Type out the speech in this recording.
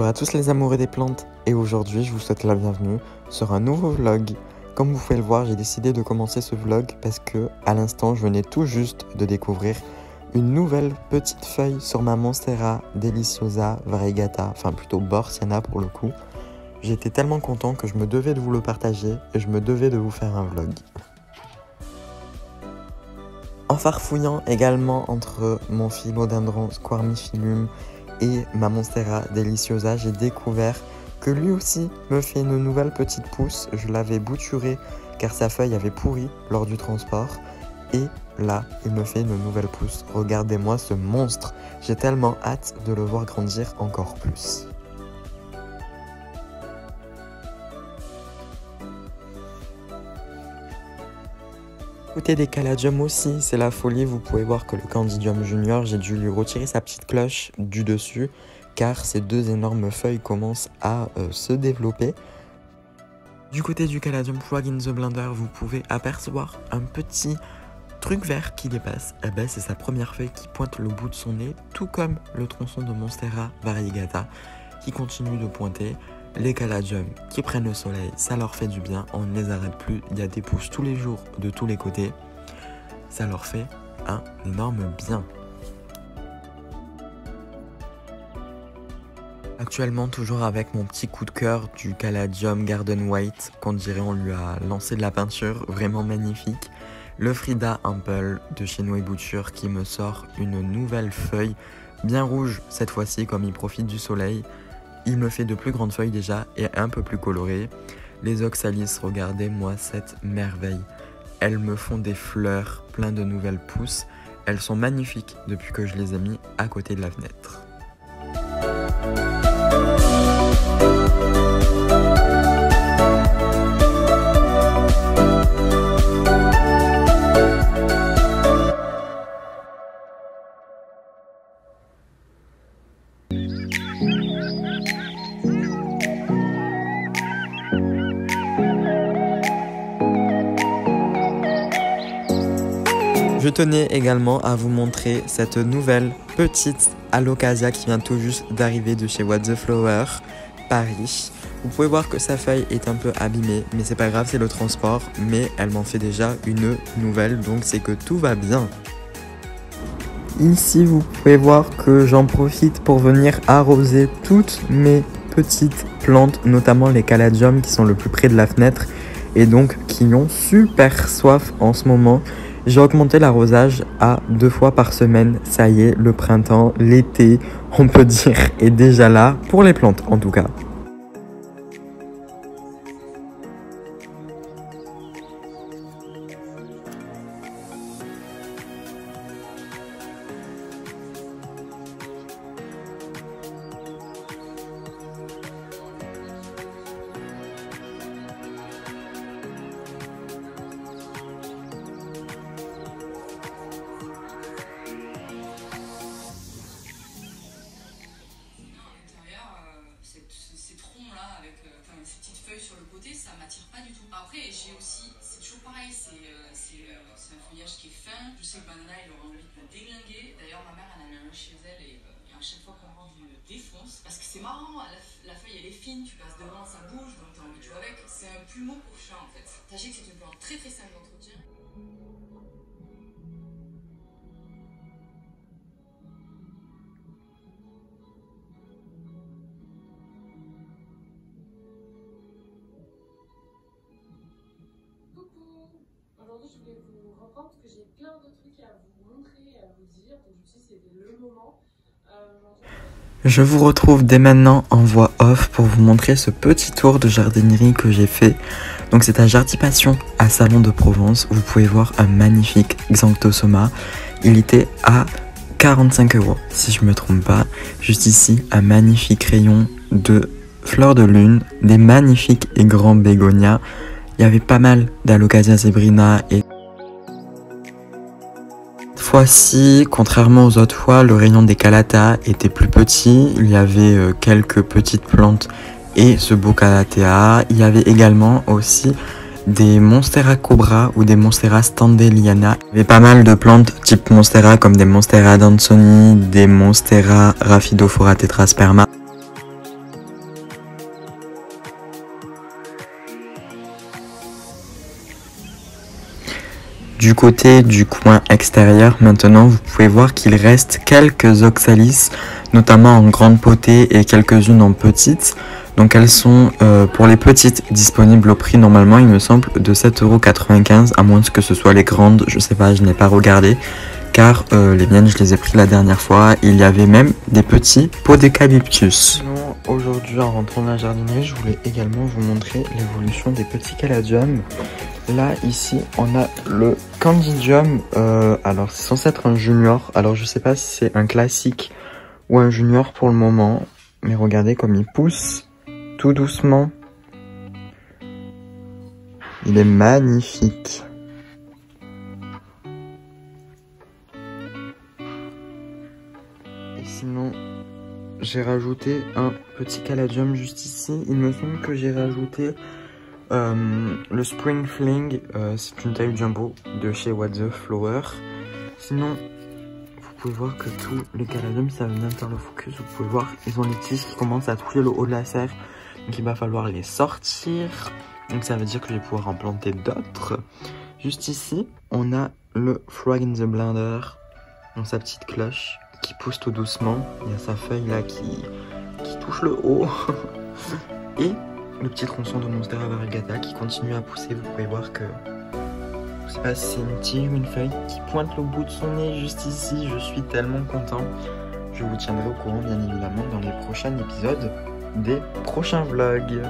Bonjour à tous les amoureux des plantes et aujourd'hui je vous souhaite la bienvenue sur un nouveau vlog. Comme vous pouvez le voir, j'ai décidé de commencer ce vlog parce que à l'instant je venais tout juste de découvrir une nouvelle petite feuille sur ma Monstera Deliciosa Variegata, enfin plutôt Borsiana pour le coup. J'étais tellement content que je me devais de vous le partager et je me devais de vous faire un vlog. En farfouillant également entre mon philodendron Squarmifilum et ma Monstera Deliciosa, j'ai découvert que lui aussi me fait une nouvelle petite pousse. Je l'avais bouturé car sa feuille avait pourri lors du transport. Et là, il me fait une nouvelle pousse. Regardez-moi ce monstre. J'ai tellement hâte de le voir grandir encore plus. Côté des caladiums aussi, c'est la folie. Vous pouvez voir que le Candidium Junior, j'ai dû lui retirer sa petite cloche du dessus car ces deux énormes feuilles commencent à se développer. Du côté du Caladium Frog in the Blender, vous pouvez apercevoir un petit truc vert qui dépasse. Eh ben, c'est sa première feuille qui pointe le bout de son nez, tout comme le tronçon de Monstera Variegata qui continue de pointer. Les caladiums qui prennent le soleil, ça leur fait du bien, on ne les arrête plus, il y a des pousses tous les jours de tous les côtés, ça leur fait un énorme bien. Actuellement toujours avec mon petit coup de cœur du Caladium Garden White, qu'on dirait on lui a lancé de la peinture, vraiment magnifique. Le Frida Ample de chez Noé Bouture qui me sort une nouvelle feuille, bien rouge cette fois-ci comme il profite du soleil. Il me fait de plus grandes feuilles déjà et un peu plus colorées. Les Oxalis, regardez-moi cette merveille. Elles me font des fleurs, plein de nouvelles pousses. Elles sont magnifiques depuis que je les ai mis à côté de la fenêtre. Je tenais également à vous montrer cette nouvelle petite Alocasia qui vient tout juste d'arriver de chez What the Flower, Paris. Vous pouvez voir que sa feuille est un peu abîmée, mais c'est pas grave, c'est le transport. Mais elle m'en fait déjà une nouvelle, donc c'est que tout va bien. Ici, vous pouvez voir que j'en profite pour venir arroser toutes mes petites plantes, notamment les caladiums qui sont le plus près de la fenêtre et donc qui ont super soif en ce moment. J'ai augmenté l'arrosage à 2 fois par semaine. Ça y est, le printemps, l'été, on peut dire, est déjà là, pour les plantes en tout cas. Ces petites feuilles sur le côté, ça m'attire pas du tout. Après, j'ai aussi, c'est toujours pareil, c'est un feuillage qui est fin. Je sais que Banana, il aura envie de me déglinguer. D'ailleurs, ma mère, elle en a un chez elle et à chaque fois qu'on rentre, il me défonce. Parce que c'est marrant, la feuille, elle est fine, tu passes devant, ça bouge, donc t'as envie de jouer avec. C'est un plumeau pour chat, en fait. Sachez que c'est une plante très très simple d'entretien. Aujourd'hui, je voulais vous reprendre parce que j'ai plein de trucs à vous montrer et à vous dire. Donc, je me suis dit, c'était le moment. Je vous retrouve dès maintenant en voix off pour vous montrer ce petit tour de jardinerie que j'ai fait. Donc, c'est un Jardipassion à Salon de Provence. Vous pouvez voir un magnifique Xanthosoma. Il était à 45 €, si je me trompe pas. Juste ici, un magnifique rayon de fleurs de lune, des magnifiques et grands bégonias. Il y avait pas mal d'Alocasia zebrina et cette fois-ci, contrairement aux autres fois, le rayon des Calathea était plus petit. Il y avait quelques petites plantes et ce beau Calathea. Il y avait également aussi des Monstera Cobra ou des Monstera Standeliana. Il y avait pas mal de plantes type Monstera comme des Monstera Dansoni, des Monstera Rhaphidophora Tetrasperma. Du côté du coin extérieur, maintenant, vous pouvez voir qu'il reste quelques oxalis, notamment en grande potée et quelques-unes en petites. Donc elles sont pour les petites disponibles au prix normalement, il me semble, de 7,95 €, à moins que ce soit les grandes, je sais pas, je n'ai pas regardé. Car les miennes, je les ai pris la dernière fois. Il y avait même des petits Podécalyptus. Aujourd'hui, en rentrant de la jardinerie, je voulais également vous montrer l'évolution des petits caladiums. Là, ici, on a le Candidium. Alors, c'est censé être un junior. Alors, je sais pas si c'est un classique ou un junior pour le moment. Mais regardez comme il pousse tout doucement. Il est magnifique. Et sinon, j'ai rajouté un petit caladium juste ici. Il me semble que j'ai rajouté le Spring Fling. C'est une taille jumbo de chez What the Flower. Sinon, vous pouvez voir que tous les caladiums, ça vient faire le focus. Vous pouvez voir, ils ont les tiges qui commencent à toucher le haut de la serre. Donc il va falloir les sortir. Donc ça veut dire que je vais pouvoir en planter d'autres. Juste ici, on a le Frog in the Blender. Donc sa petite cloche qui pousse tout doucement. Il y a sa feuille là qui touche le haut. Et le petit tronçon de Monstera variegata qui continue à pousser. Vous pouvez voir que, je sais pas si c'est une tige ou une feuille qui pointe le bout de son nez juste ici. Je suis tellement content. Je vous tiendrai au courant bien évidemment dans les prochains épisodes des prochains vlogs.